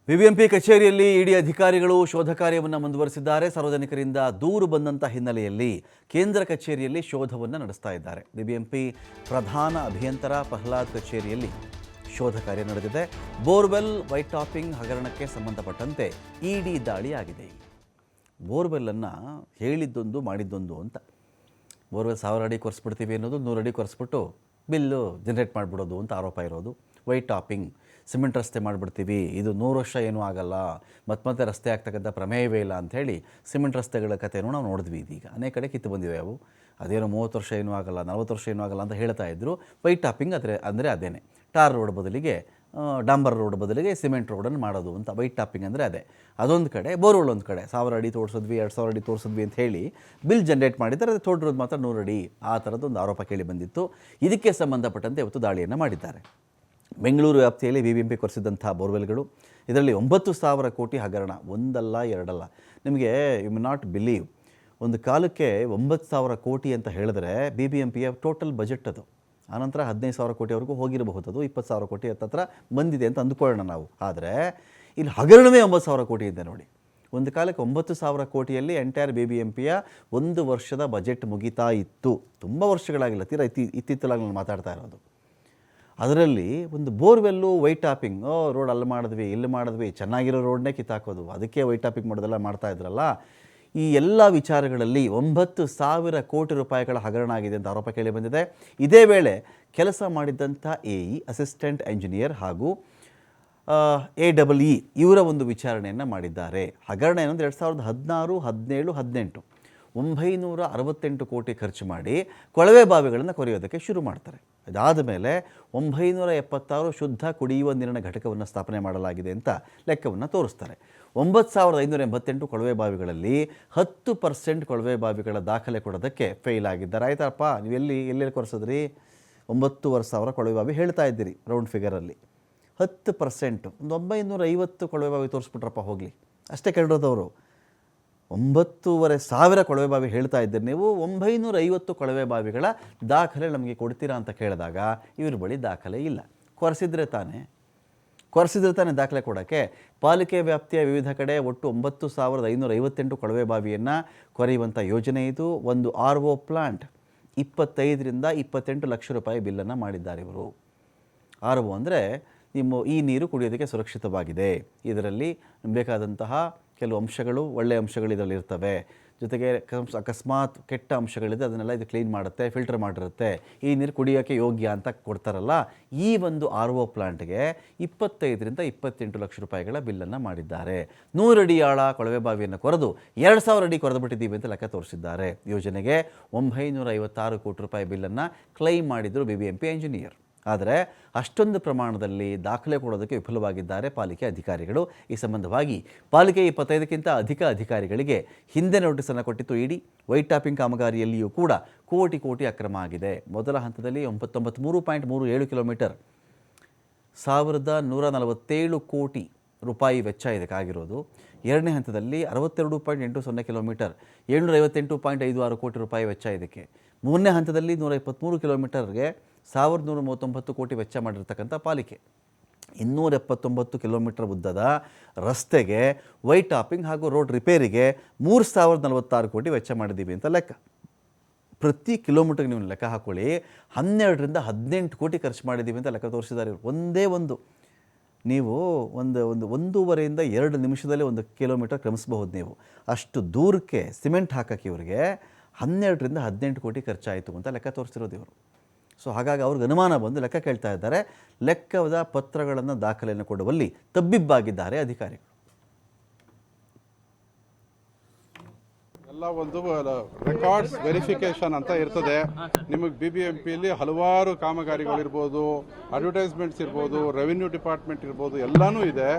BBMP ಕಚೇರಿಯಲ್ಲಿ ಇಡಿ ಅಧಿಕಾರಿಗಳು ಶೋಧ ಕಾರ್ಯವನ್ನು ಮುಂದುವರಿಸಿದ್ದಾರೆ. ಸಾರ್ವಜನಿಕರಿಂದ ದೂರು ಬಂದಂಥ ಹಿನ್ನೆಲೆಯಲ್ಲಿ ಕೇಂದ್ರ ಕಚೇರಿಯಲ್ಲಿ ಶೋಧವನ್ನು ನಡೆಸ್ತಾ ಇದ್ದಾರೆ. ಬಿಬಿಎಂಪಿ ಪ್ರಧಾನ ಅಭಿಯಂತರ ಪ್ರಹ್ಲಾದ್ ಕಚೇರಿಯಲ್ಲಿ ಶೋಧ ಕಾರ್ಯ ನಡೆದಿದೆ. ಬೋರ್ವೆಲ್ ವೈಟ್ ಟಾಪಿಂಗ್ ಹಗರಣಕ್ಕೆ ಸಂಬಂಧಪಟ್ಟಂತೆ ಇಡಿ ದಾಳಿ ಆಗಿದೆ. ಬೋರ್ವೆಲ್ಲನ್ನು ಹೇಳಿದ್ದೊಂದು ಮಾಡಿದ್ದೊಂದು ಅಂತ. ಬೋರ್ವೆಲ್ 1000 ಅಡಿ ಕೊರೆಸ್ಬಿಡ್ತೀವಿ ಅನ್ನೋದು 100 ಅಡಿ ಕೊರೆಸ್ಬಿಟ್ಟು ಬಿಲ್ಲು ಜನರೇಟ್ ಮಾಡಿಬಿಡೋದು ಅಂತ ಆರೋಪ ಇರೋದು. ವೈಟ್ ಟಾಪಿಂಗ್, ಸಿಮೆಂಟ್ ರಸ್ತೆ ಮಾಡಿಬಿಡ್ತೀವಿ, ಇದು 100 ವರ್ಷ ಏನೂ ಆಗಲ್ಲ, ಮತ್ತೆ ರಸ್ತೆ ಆಗ್ತಕ್ಕಂಥ ಪ್ರಮೇಯವೇ ಇಲ್ಲ ಅಂಥೇಳಿ ಸಿಮೆಂಟ್ ರಸ್ತೆಗಳ ಕಥೆನೂ ನಾವು ನೋಡಿದ್ವಿ. ಇದೀಗ ಅನೇಕ ಕಡೆ ಕಿತ್ತು ಬಂದಿವೆ ಅವು. ಅದೇನೋ 30 ವರ್ಷ ಏನೂ ಆಗಲ್ಲ, 40 ವರ್ಷ ಏನೂ ಆಗಲ್ಲ ಅಂತ ಹೇಳ್ತಾ ಇದ್ದರು. ವೈಟ್ ಟಾಪಿಂಗ್ ಅಂದರೆ ಅದೇನೆ, ಟಾರ್ ರೋಡ್ ಬದಲಿಗೆ ಡಾಂಬರ್ ರೋಡ್ ಬದಲಿಗೆ ಸಿಮೆಂಟ್ ರೋಡನ್ನು ಮಾಡೋದು ಅಂತ ವೈಟ್ ಟಾಪಿಂಗ್ ಅಂದರೆ ಅದೇ. ಅದೊಂದು ಕಡೆ, ಬೋರ್ವೆಲ್ ಒಂದು ಕಡೆ 1000 ಅಡಿ ತೋರಿಸಿದ್ವಿ, 2000 ಅಡಿ ತೋರಿಸಿದ್ವಿ ಅಂತ ಹೇಳಿ ಬಿಲ್ ಜನರೇಟ್ ಮಾಡಿದ್ದಾರೆ. ಅದು ತೋಡಿರೋದು ಮಾತ್ರ 100 ಅಡಿ. ಆ ಥರದ್ದೊಂದು ಆರೋಪ ಕೇಳಿ ಬಂದಿತ್ತು. ಇದಕ್ಕೆ ಸಂಬಂಧಪಟ್ಟಂತೆ ಇವತ್ತು ದಾಳಿಯನ್ನು ಮಾಡಿದ್ದಾರೆ. ಬೆಂಗಳೂರು ವ್ಯಾಪ್ತಿಯಲ್ಲಿ ಬಿಬಿಎಂಪಿ ಕೊರೆಸಿದಂಥ ಬೋರ್ವೆಲ್ಗಳು, ಇದರಲ್ಲಿ 9,000 ಕೋಟಿ ಹಗರಣ. ಒಂದಲ್ಲ ಎರಡಲ್ಲ. ನಿಮಗೆ ಯು ಮೆ ನಾಟ್ ಬಿಲೀವ್, ಒಂದು ಕಾಲಕ್ಕೆ 9,000 ಕೋಟಿ ಅಂತ ಹೇಳಿದ್ರೆ ಬಿಬಿಎಂಪಿಯ ಟೋಟಲ್ ಬಜೆಟ್ ಅದು. ಆನಂತರ 15,000 ಕೋಟಿವರೆಗೂ ಹೋಗಿರಬಹುದು, ಅದು 20,000 ಕೋಟಿ ಹತ್ತತ್ರ ಬಂದಿದೆ ಅಂತ ಅಂದುಕೊಳ್ಳೋಣ ನಾವು. ಆದರೆ ಇಲ್ಲಿ ಹಗರಣವೇ 9,000 ಕೋಟಿ ಇದೆ ನೋಡಿ. ಒಂದು ಕಾಲಕ್ಕೆ 9,000 ಕೋಟಿಯಲ್ಲಿ ಎಂಟೈರ್ ಬಿಬಿಎಂಪಿಯ 1 ವರ್ಷದ ಬಜೆಟ್ ಮುಗಿತಾ ಇತ್ತು. ತುಂಬ ವರ್ಷಗಳಾಗಿಲ್ಲ, ತೀರಾ ಇತ್ತಿತ್ತಲಾಗಿ ನಾನು ಮಾತಾಡ್ತಾ ಇರೋದು. ಅದರಲ್ಲಿ ಒಂದು ಬೋರ್ವೆಲ್ಲು ವೈಟ್ ಟಾಪಿಂಗ್, ರೋಡ್ ಅಲ್ಲಿ ಮಾಡಿದ್ವಿ, ಇಲ್ಲಿ ಮಾಡಿದ್ವಿ, ಚೆನ್ನಾಗಿರೋ ರೋಡ್ನೇ ಕಿತ್ತಾಕೋದು, ಅದಕ್ಕೆ ವೈಟ್ ಟಾಪಿಂಗ್ ಮಾಡೋದೆಲ್ಲ ಮಾಡ್ತಾ ಇದ್ರಲ್ಲ. ಈ ಎಲ್ಲ ವಿಚಾರಗಳಲ್ಲಿ 9,000 ಕೋಟಿ ರೂಪಾಯಿಗಳ ಹಗರಣ ಆಗಿದೆ ಅಂತ ಆರೋಪ ಕೇಳಿ ಬಂದಿದೆ. ಇದೇ ವೇಳೆ ಕೆಲಸ ಮಾಡಿದ್ದಂಥ ಎಇ, ಅಸಿಸ್ಟೆಂಟ್ ಎಂಜಿನಿಯರ್ ಹಾಗೂ AEE ಇವರ ಒಂದು ವಿಚಾರಣೆಯನ್ನು ಮಾಡಿದ್ದಾರೆ. ಹಗರಣ ಏನಂದರೆ 2016, 17, 18 968 ಕೋಟಿ ಖರ್ಚು ಮಾಡಿ ಕೊಳವೆ ಬಾವಿಗಳನ್ನು ಕೊರೆಯೋದಕ್ಕೆ ಶುರು ಮಾಡ್ತಾರೆ. ಅದಾದ ಮೇಲೆ 976 ಶುದ್ಧ ಕುಡಿಯುವ ನೀರಿನ ಘಟಕವನ್ನು ಸ್ಥಾಪನೆ ಮಾಡಲಾಗಿದೆ ಅಂತ ಲೆಕ್ಕವನ್ನು ತೋರಿಸ್ತಾರೆ. 9,588 ಕೊಳವೆ ಬಾವಿಗಳಲ್ಲಿ 10% ಕೊಳವೆ ಬಾವಿಗಳ ದಾಖಲೆ ಕೊಡೋದಕ್ಕೆ ಫೇಲ್ ಆಗಿದ್ದಾರೆ. ಆಯ್ತಪ್ಪ, ನೀವು ಎಲ್ಲೆಲ್ಲಿ ಕೊರೆಸಿದ್ರಿ? 9,500 ಕೊಳವೆ ಬಾವಿ ಹೇಳ್ತಾ ಇದ್ದೀರಿ ರೌಂಡ್ ಫಿಗರಲ್ಲಿ. 10%, ಒಂದು 950 ಕೊಳವೆ ಬಾವಿ ತೋರಿಸ್ಬಿಟ್ರಪ್ಪ ಹೋಗಲಿ, ಅಷ್ಟೇ ಕೇಳಿರೋದವರು. 9,500 ಕೊಳವೆ ಬಾವಿ ಹೇಳ್ತಾ ಇದ್ದೀರಿ ನೀವು, 950 ಕೊಳವೆ ಬಾವಿಗಳ ದಾಖಲೆ ನಮಗೆ ಕೊಡ್ತೀರಾ ಅಂತ ಕೇಳಿದಾಗ ಇವ್ರ ಬಳಿ ದಾಖಲೆ ಇಲ್ಲ. ಕೊರೆಸಿದ್ರೆ ತಾನೇ ದಾಖಲೆ ಕೊಡೋಕ್ಕೆ. ಪಾಲಿಕೆ ವ್ಯಾಪ್ತಿಯ ವಿವಿಧ ಕಡೆ ಒಟ್ಟು 9,558 ಕೊಳವೆ ಬಾವಿಯನ್ನು ಕೊರೆಯುವಂಥ ಯೋಜನೆ ಇದು. ಒಂದು RO ಪ್ಲಾಂಟ್ 25ರಿಂದ 28 ಲಕ್ಷ ರೂಪಾಯಿ ಬಿಲ್ಲನ್ನು ಮಾಡಿದ್ದಾರೆ ಇವರು. RO ಅಂದರೆ ಈ ನೀರು ಕುಡಿಯೋದಕ್ಕೆ ಸುರಕ್ಷಿತವಾಗಿದೆ, ಇದರಲ್ಲಿ ಬೇಕಾದಂತಹ ಕೆಲವು ಅಂಶಗಳು, ಒಳ್ಳೆಯ ಅಂಶಗಳು ಇದರಲ್ಲಿ ಇರ್ತವೆ, ಜೊತೆಗೆ ಅಕಸ್ಮಾತ್ ಕೆಟ್ಟ ಅಂಶಗಳಿದೆ ಅದನ್ನೆಲ್ಲ ಇದು ಕ್ಲೀನ್ ಮಾಡುತ್ತೆ, ಫಿಲ್ಟರ್ ಮಾಡಿರುತ್ತೆ, ಈ ನೀರು ಕುಡಿಯೋಕ್ಕೆ ಯೋಗ್ಯ ಅಂತ ಕೊಡ್ತಾರಲ್ಲ. ಈ ಒಂದು RO ಪ್ಲಾಂಟ್ಗೆ 25ರಿಂದ 28 ಲಕ್ಷ ರೂಪಾಯಿಗಳ ಬಿಲ್ಲನ್ನು ಮಾಡಿದ್ದಾರೆ. 100 ಅಡಿ ಆಳ ಕೊಳವೆ ಬಾವಿಯನ್ನು ಕೊರೆದು 2,000 ಅಡಿ ಕೊರೆದು ಬಿಟ್ಟಿದ್ದೀವಿ ಅಂತ ಲೆಕ್ಕ ತೋರಿಸಿದ್ದಾರೆ. ಯೋಜನೆಗೆ 956 ಕೋಟಿ ರೂಪಾಯಿ ಬಿಲ್ಲನ್ನು ಕ್ಲೈಮ್ ಮಾಡಿದರು ಬಿಬಿಎಂಪಿ ಎಂಜಿನಿಯರ್. ಆದರೆ ಅಷ್ಟೊಂದು ಪ್ರಮಾಣದಲ್ಲಿ ದಾಖಲೆ ಕೊಡೋದಕ್ಕೆ ವಿಫಲವಾಗಿದ್ದಾರೆ ಪಾಲಿಕೆ ಅಧಿಕಾರಿಗಳು. ಈ ಸಂಬಂಧವಾಗಿ ಪಾಲಿಕೆ 25ಕ್ಕಿಂತ ಅಧಿಕ ಅಧಿಕಾರಿಗಳಿಗೆ ಹಿಂದೆ ನೋಟಿಸನ್ನು ಕೊಟ್ಟಿತ್ತು ಇಡಿ. ವೈಟ್ ಟಾಪಿಂಗ್ ಕಾಮಗಾರಿಯಲ್ಲಿಯೂ ಕೂಡ ಕೋಟಿ ಅಕ್ರಮ ಆಗಿದೆ. ಮೊದಲ ಹಂತದಲ್ಲಿ 93.37 ಕಿಲೋಮೀಟರ್ 1,147 ಕೋಟಿ ರೂಪಾಯಿ ವೆಚ್ಚ ಇದಕ್ಕಾಗಿರೋದು. ಎರಡನೇ ಹಂತದಲ್ಲಿ 62.80 ಕಿಲೋಮೀಟರ್ 758.56 ಕೋಟಿ ರೂಪಾಯಿ ವೆಚ್ಚ ಇದಕ್ಕೆ. ಮೂರನೇ ಹಂತದಲ್ಲಿ 123 ಕಿಲೋಮೀಟರ್ಗೆ 1,139 ಕೋಟಿ ವೆಚ್ಚ ಮಾಡಿರ್ತಕ್ಕಂಥ ಪಾಲಿಕೆ. 279 ಕಿಲೋಮೀಟರ್ ಉದ್ದದ ರಸ್ತೆಗೆ ವೈಟ್ ಟಾಪಿಂಗ್ ಹಾಗೂ ರೋಡ್ ರಿಪೇರಿಗೆ 3,046 ಕೋಟಿ ವೆಚ್ಚ ಮಾಡಿದ್ದೀವಿ ಅಂತ ಲೆಕ್ಕ. ಪ್ರತಿ ಕಿಲೋಮೀಟರ್ಗೆ ನೀವು ಲೆಕ್ಕ ಹಾಕೊಳ್ಳಿ, 12ರಿಂದ 18 ಕೋಟಿ ಖರ್ಚು ಮಾಡಿದ್ದೀವಿ ಅಂತ ಲೆಕ್ಕ ತೋರಿಸಿದ್ದಾರೆ ಇವರು. ಒಂದೇ ಒಂದು ನೀವು ಒಂದೂವರೆಯಿಂದ 2 ನಿಮಿಷದಲ್ಲಿ 1 ಕಿಲೋಮೀಟರ್ ಕ್ರಮಿಸಬಹುದು ನೀವು. ಅಷ್ಟು ದೂರಕ್ಕೆ ಸಿಮೆಂಟ್ ಹಾಕೋಕ್ಕೆ ಇವರಿಗೆ 12ರಿಂದ 18 ಕೋಟಿ ಖರ್ಚಾಯಿತು ಅಂತ ಲೆಕ್ಕ ತೋರಿಸ್ತಿರೋದು ಇವರು. ಸೊ ಹಾಗಾಗಿ ಅವ್ರಿಗೆ ಅನುಮಾನ ಬಂದು ಲೆಕ್ಕ ಕೇಳ್ತಾ ಇದ್ದಾರೆ. ಲೆಕ್ಕದ ಪತ್ರಗಳನ್ನು ದಾಖಲೆಯನ್ನು ಕೊಡುವಲ್ಲಿ ತಬ್ಬಿಬ್ಬಾಗಿದ್ದಾರೆ ಅಧಿಕಾರಿಗಳು. ಎಲ್ಲ ಒಂದು ರೆಕಾರ್ಡ್ಸ್ ವೆರಿಫಿಕೇಶನ್ ಅಂತ ಇರ್ತದೆ. ನಿಮಗೆ ಬಿಬಿಎಂಪಿಯಲ್ಲಿ ಹಲವಾರು ಕಾಮಗಾರಿಗಳಿರ್ಬೋದು, ಅಡ್ವರ್ಟೈಸ್ಮೆಂಟ್ಸ್ ಇರ್ಬೋದು, ರೆವಿನ್ಯೂ ಡಿಪಾರ್ಟ್ಮೆಂಟ್ ಇರ್ಬೋದು, ಎಲ್ಲನೂ ಇದೆ.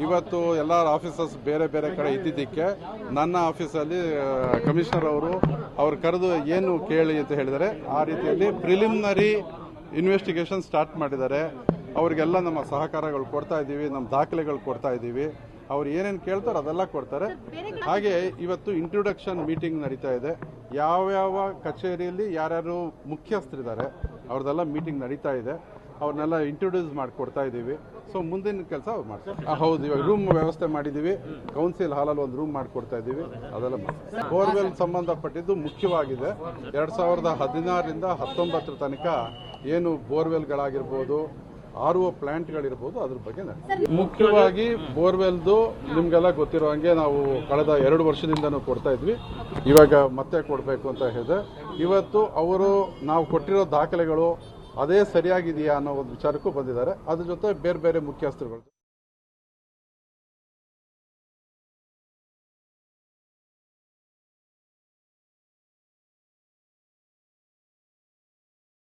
ಇವತ್ತು ಎಲ್ಲ ಆಫೀಸರ್ಸ್ ಬೇರೆ ಬೇರೆ ಕಡೆ ಇದ್ದಿದ್ದಕ್ಕೆ ನನ್ನ ಆಫೀಸಲ್ಲಿ ಕಮಿಷನರ್ ಅವ್ರು ಕರೆದು ಏನು ಕೇಳಿ ಅಂತ ಹೇಳಿದರೆ, ಆ ರೀತಿಯಲ್ಲಿ ಪ್ರಿಲಿಮಿನರಿ ಇನ್ವೆಸ್ಟಿಗೇಷನ್ ಸ್ಟಾರ್ಟ್ ಮಾಡಿದ್ದಾರೆ. ಅವರಿಗೆಲ್ಲ ನಮ್ಮ ಸಹಕಾರಗಳು ಕೊಡ್ತಾ ಇದ್ದೀವಿ, ನಮ್ಮ ದಾಖಲೆಗಳು ಕೊಡ್ತಾ ಇದ್ದೀವಿ. ಅವ್ರು ಏನೇನು ಕೇಳ್ತಾರೋ ಅದೆಲ್ಲ ಕೊಡ್ತಾರೆ. ಹಾಗೆ ಇವತ್ತು ಇಂಟ್ರೊಡಕ್ಷನ್ ಮೀಟಿಂಗ್ ನಡೀತಾ ಇದೆ. ಯಾವ್ಯಾವ ಕಚೇರಿಯಲ್ಲಿ ಯಾರ್ಯಾರು ಮುಖ್ಯಸ್ಥರಿದ್ದಾರೆ ಅವ್ರದ್ದೆಲ್ಲ ಮೀಟಿಂಗ್ ನಡೀತಾ ಇದೆ. ಅವ್ರನ್ನೆಲ್ಲ ಇಂಟ್ರೊಡ್ಯೂಸ್ ಮಾಡಿಕೊಡ್ತಾ ಇದ್ದೀವಿ. ಸೊ ಮುಂದಿನ ಕೆಲಸ ಅವ್ರು ಮಾಡ್ತಾರೆ. ಹೌದು, ಇವಾಗ ರೂಮ್ ವ್ಯವಸ್ಥೆ ಮಾಡಿದ್ದೀವಿ. ಕೌನ್ಸಿಲ್ ಹಾಲಲ್ಲಿ ಒಂದು ರೂಮ್ ಮಾಡಿಕೊಡ್ತಾ ಇದ್ದೀವಿ. ಅದೆಲ್ಲ ಬೋರ್ವೆಲ್ ಸಂಬಂಧಪಟ್ಟಿದ್ದು ಮುಖ್ಯವಾಗಿದೆ. 2016ರಿಂದ 19 ತನಕ ಏನು ಬೋರ್ವೆಲ್ಗಳಾಗಿರ್ಬೋದು, RO ಪ್ಲಾಂಟ್ಗಳಿರ್ಬೋದು, ಅದ್ರ ಬಗ್ಗೆ ಮುಖ್ಯವಾಗಿ ಬೋರ್ವೆಲ್ದು ನಿಮ್ಗೆಲ್ಲ ಗೊತ್ತಿರೋ ಹಂಗೆ ನಾವು ಕಳೆದ 2 ವರ್ಷದಿಂದನೂ ಕೊಡ್ತಾ ಇದ್ವಿ. ಇವಾಗ ಮತ್ತೆ ಕೊಡಬೇಕು ಅಂತ ಹೇಳಿದೆ. ಇವತ್ತು ಅವರು ನಾವು ಕೊಟ್ಟಿರೋ ದಾಖಲೆಗಳು ಅದೇ ಸರಿಯಾಗಿದೆಯಾ ಅನ್ನೋ ಒಂದು ವಿಚಾರಕ್ಕೂ ಬಂದಿದ್ದಾರೆ. ಅದ್ರ ಜೊತೆ ಬೇರೆ ಬೇರೆ ಮುಖ್ಯಸ್ಥರುಗಳು